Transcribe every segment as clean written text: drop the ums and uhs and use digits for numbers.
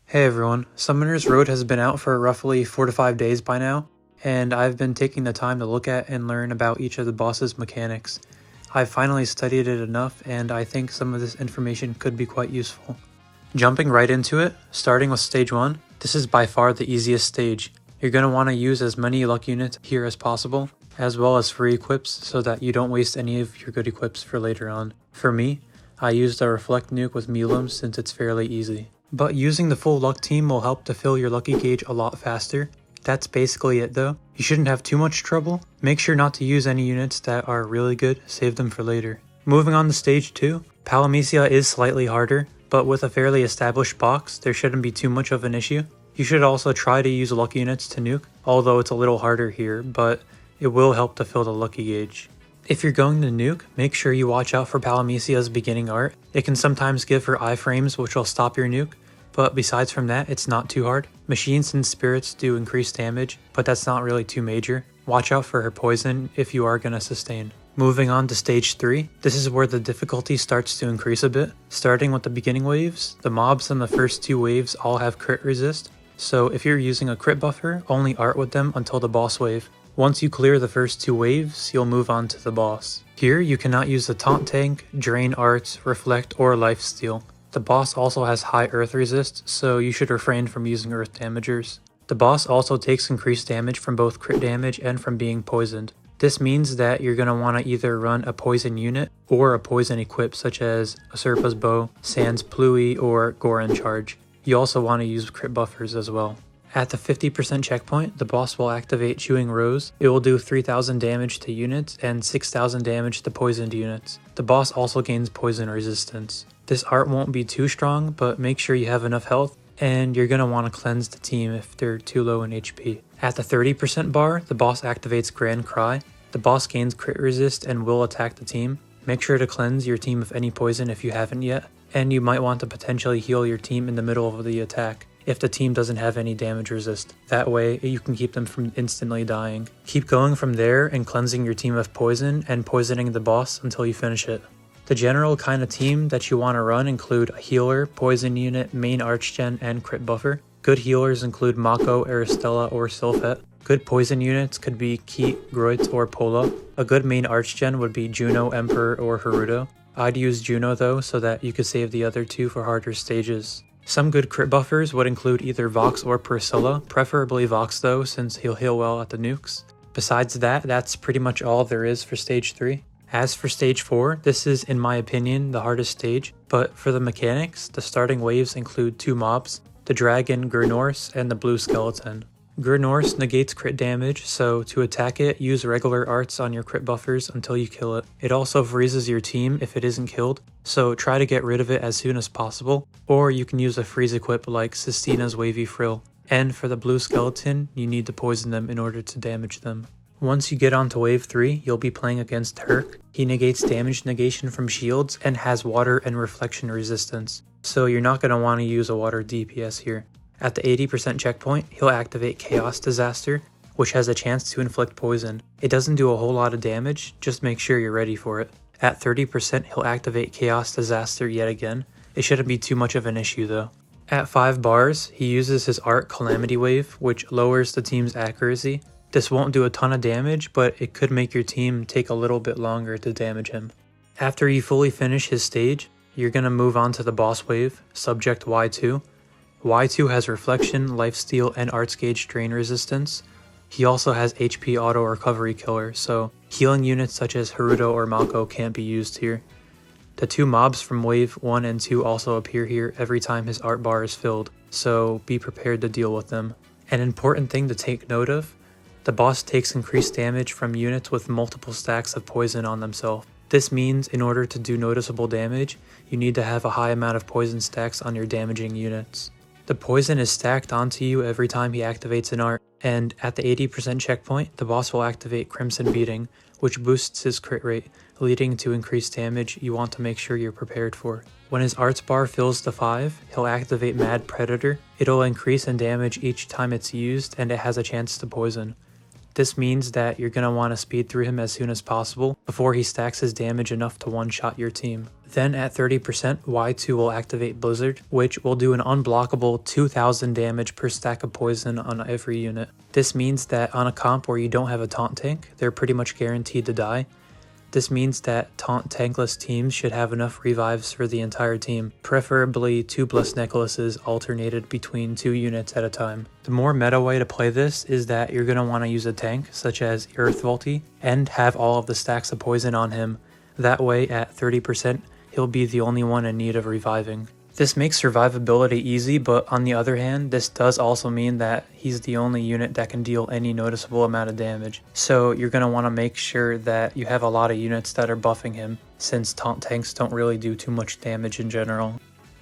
Hey everyone, Summoner's Road has been out for roughly 4 to 5 days by now, and I've been taking the time to look at and learn about each of the boss's mechanics. I've finally studied it enough, and I think some of this information could be quite useful. Jumping right into it, starting with Stage 1, this is by far the easiest stage. You're going to want to use as many luck units here as possible, as well as free equips so that you don't waste any of your good equips for later on. For me, I used a Reflect Nuke with Milim since it's fairly easy. But using the full luck team will help to fill your lucky gauge a lot faster. That's basically it though. You shouldn't have too much trouble. Make sure not to use any units that are really good, save them for later. Moving on to Stage 2, Palamecia is slightly harder, but with a fairly established box, there shouldn't be too much of an issue. You should also try to use luck units to nuke, although it's a little harder here, but it will help to fill the lucky gauge. If you're going to nuke, make sure you watch out for Palamecia's beginning art. It can sometimes give her iframes which will stop your nuke, but besides from that, it's not too hard. Machines and spirits do increase damage, but that's not really too major. Watch out for her poison if you are going to sustain. Moving on to Stage 3, this is where the difficulty starts to increase a bit. Starting with the beginning waves, the mobs in the first 2 waves all have crit resist, so if you're using a crit buffer, only art with them until the boss wave. Once you clear the first 2 waves, you'll move on to the boss. Here, you cannot use the taunt tank, drain arts, reflect, or lifesteal. The boss also has high earth resist, so you should refrain from using earth damagers. The boss also takes increased damage from both crit damage and from being poisoned. This means that you're going to want to either run a poison unit or a poison equip such as Usurpa's Bow, Sans Pluie, or Goron Charge. You also want to use crit buffers as well. At the 50% checkpoint, the boss will activate Chewing Rose. It will do 3000 damage to units and 6000 damage to poisoned units. The boss also gains poison resistance. This art won't be too strong, but make sure you have enough health, and you're going to want to cleanse the team if they're too low in HP. At the 30% bar, the boss activates Grand Cry. The boss gains crit resist and will attack the team. Make sure to cleanse your team of any poison if you haven't yet, and you might want to potentially heal your team in the middle of the attack if the team doesn't have any damage resist. That way, you can keep them from instantly dying. Keep going from there and cleansing your team of poison and poisoning the boss until you finish it. The general kind of team that you want to run include a healer, poison unit, main archgen, and crit buffer. Good healers include Mako, Aristella, or Sylphet. Good poison units could be Keat, Groit, or Pola. A good main archgen would be Juno, Emperor, or Haruto. I'd use Juno though, so that you could save the other 2 for harder stages. Some good crit buffers would include either Vox or Priscilla, preferably Vox though, since he'll heal well at the nukes. Besides that, that's pretty much all there is for Stage 3. As for Stage 4, this is, in my opinion, the hardest stage, but for the mechanics, the starting waves include 2 mobs, the dragon Gurnorse and the blue skeleton. Gurnorse negates crit damage, so to attack it, use regular arts on your crit buffers until you kill it. It also freezes your team if it isn't killed, so try to get rid of it as soon as possible, or you can use a freeze equip like Sistina's Wavy Frill. And for the blue skeleton, you need to poison them in order to damage them. Once you get onto wave 3, you'll be playing against Herc. He negates damage negation from shields and has water and reflection resistance, so you're not going to want to use a water DPS here. At the 80% checkpoint, he'll activate Chaos Disaster, which has a chance to inflict poison. It doesn't do a whole lot of damage, just make sure you're ready for it. At 30%, he'll activate Chaos Disaster yet again. It shouldn't be too much of an issue though. At 5 bars, he uses his art Calamity Wave, which lowers the team's accuracy. This won't do a ton of damage, but it could make your team take a little bit longer to damage him. After you fully finish his stage, you're going to move on to the boss wave, Subject Y2. Y2 has Reflection, Lifesteal, and Arts Gauge Drain Resistance. He also has HP Auto Recovery Killer, so healing units such as Haruto or Mako can't be used here. The 2 mobs from Wave 1 and 2 also appear here every time his art bar is filled, so be prepared to deal with them. An important thing to take note of, the boss takes increased damage from units with multiple stacks of poison on themselves. This means in order to do noticeable damage, you need to have a high amount of poison stacks on your damaging units. The poison is stacked onto you every time he activates an art, and at the 80% checkpoint, the boss will activate Crimson Beating, which boosts his crit rate, leading to increased damage you want to make sure you're prepared for. When his arts bar fills to 5, he'll activate Mad Predator. It'll increase in damage each time it's used, and it has a chance to poison. This means that you're going to want to speed through him as soon as possible before he stacks his damage enough to one-shot your team. Then at 30%, Y2 will activate Blizzard, which will do an unblockable 2000 damage per stack of poison on every unit. This means that on a comp where you don't have a taunt tank, they're pretty much guaranteed to die. This means that taunt tankless teams should have enough revives for the entire team, preferably 2 Blessed Necklaces alternated between 2 units at a time. The more meta way to play this is that you're going to want to use a tank, such as Earth Volti, and have all of the stacks of poison on him. That way, at 30%, he'll be the only one in need of reviving. This makes survivability easy, but on the other hand, this does also mean that he's the only unit that can deal any noticeable amount of damage. So you're going to want to make sure that you have a lot of units that are buffing him, since taunt tanks don't really do too much damage in general.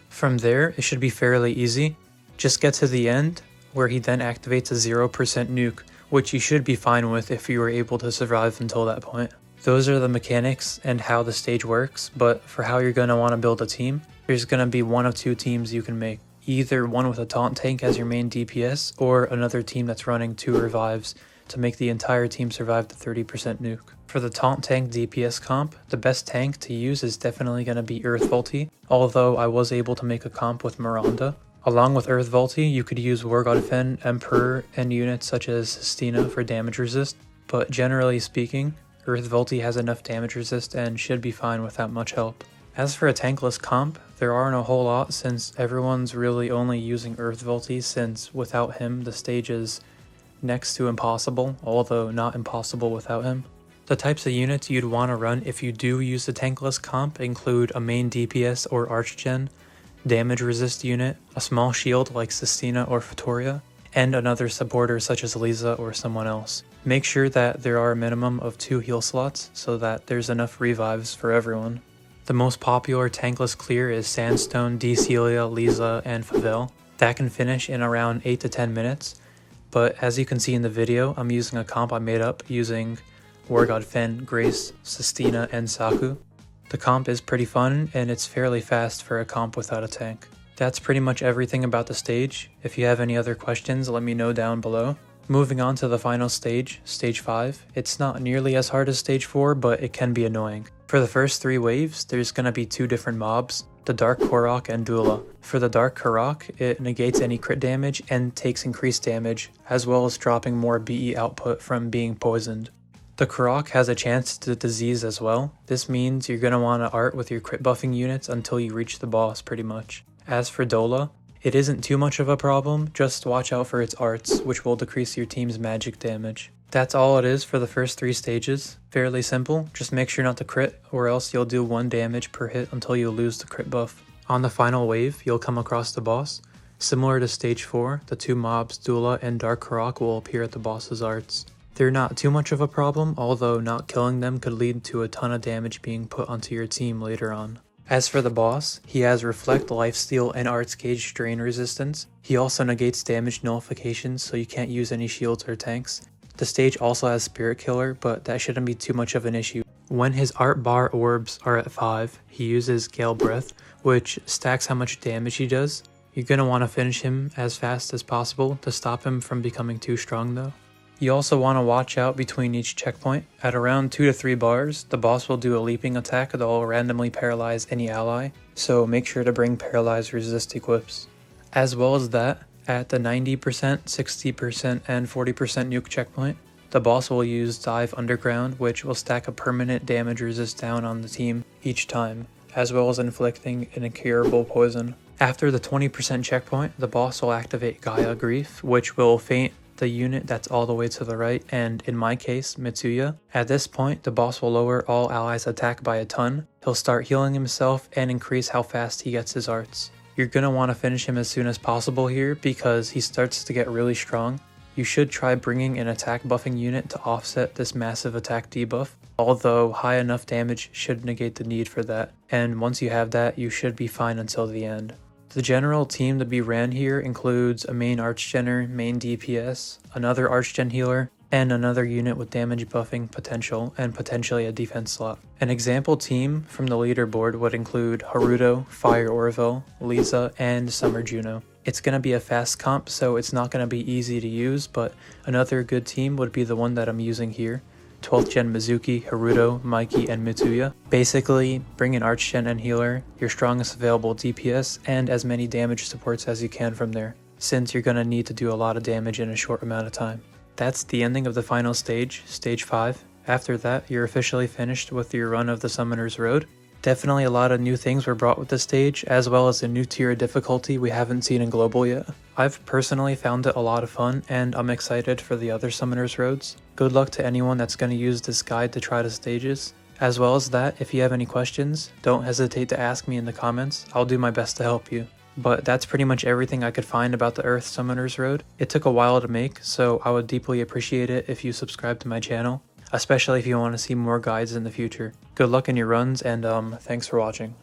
From there, it should be fairly easy. Just get to the end, where he then activates a 0% nuke, which you should be fine with if you were able to survive until that point. Those are the mechanics and how the stage works, but for how you're going to want to build a team, there's going to be one of 2 teams you can make. Either one with a taunt tank as your main DPS, or another team that's running 2 revives to make the entire team survive the 30% nuke. For the taunt tank DPS comp, the best tank to use is definitely going to be Earth Volti, although I was able to make a comp with Miranda. Along with Earth Volti, you could use War God Fen, Emperor, and units such as Sestina for damage resist, but generally speaking, Earth Volti has enough damage resist and should be fine without much help. As for a tankless comp, there aren't a whole lot since everyone's really only using Earth Volti, since without him the stage is next to impossible, although not impossible without him. The types of units you'd want to run if you do use the tankless comp include a main DPS or Archgen, damage resist unit, a small shield like Sestina or Fatoria, and another supporter such as Lisa or someone else. Make sure that there are a minimum of 2 heal slots so that there's enough revives for everyone. The most popular tankless clear is Sandstone, Decelia, Lisa, and Favel. That can finish in around 8 to 10 minutes, but as you can see in the video, I'm using a comp I made up using War God Fen, Grace, Sestina, and Saku. The comp is pretty fun, and it's fairly fast for a comp without a tank. That's pretty much everything about the stage. If you have any other questions, let me know down below. Moving on to the final stage, Stage 5. It's not nearly as hard as Stage 4, but it can be annoying. For the first 3 waves, there's going to be 2 different mobs, the Dark Korok and Dula. For the Dark Korok, it negates any crit damage and takes increased damage, as well as dropping more BE output from being poisoned. The Korok has a chance to disease as well. This means you're going to want to art with your crit buffing units until you reach the boss pretty much. As for Dola, it isn't too much of a problem, just watch out for its arts, which will decrease your team's magic damage. That's all it is for the first 3 stages. Fairly simple, just make sure not to crit, or else you'll do 1 damage per hit until you lose the crit buff. On the final wave, you'll come across the boss. Similar to Stage 4, the 2 mobs, Dula and Dark Korok, will appear at the boss's arts. They're not too much of a problem, although not killing them could lead to a ton of damage being put onto your team later on. As for the boss, he has Reflect, Lifesteal, and Arts Gauge Drain resistance. He also negates damage nullifications, so you can't use any shields or tanks. The stage also has Spirit Killer, but that shouldn't be too much of an issue. When his art bar orbs are at 5, he uses Gale Breath, which stacks how much damage he does. You're going to want to finish him as fast as possible to stop him from becoming too strong though. You also want to watch out between each checkpoint. At around 2 to 3 bars, the boss will do a leaping attack that will randomly paralyze any ally, so make sure to bring paralyze resist equips. As well as that, at the 90%, 60%, and 40% nuke checkpoint, the boss will use Dive Underground, which will stack a permanent damage resist down on the team each time, as well as inflicting an incurable poison. After the 20% checkpoint, the boss will activate Gaia Grief, which will feint the unit that's all the way to the right, and in my case, Mitsuya. At this point, the boss will lower all allies' attack by a ton. He'll start healing himself and increase how fast he gets his arts. You're gonna want to finish him as soon as possible here because he starts to get really strong. You should try bringing an attack buffing unit to offset this massive attack debuff, although high enough damage should negate the need for that, and once you have that, you should be fine until the end. The general team to be ran here includes a main Archgener, main DPS, another Archgen healer, and another unit with damage buffing potential and potentially a defense slot. An example team from the leaderboard would include Haruto, Fire Orville, Lisa, and Summer Juno. It's going to be a fast comp, so it's not going to be easy to use, but another good team would be the one that I'm using here. 12th gen Mizuki, Haruto, Mikey, and Mitsuya. Basically, bring an Arch-gen and healer, your strongest available DPS, and as many damage supports as you can from there, since you're going to need to do a lot of damage in a short amount of time. That's the ending of the final stage, Stage 5. After that, you're officially finished with your run of the Summoner's Road. Definitely a lot of new things were brought with this stage, as well as a new tier of difficulty we haven't seen in Global yet. I've personally found it a lot of fun, and I'm excited for the other Summoner's Roads. Good luck to anyone that's going to use this guide to try the stages. As well as that, if you have any questions, don't hesitate to ask me in the comments. I'll do my best to help you. But that's pretty much everything I could find about the Earth Summoner's Road. It took a while to make, so I would deeply appreciate it if you subscribe to my channel, especially if you want to see more guides in the future. Good luck in your runs, and thanks for watching.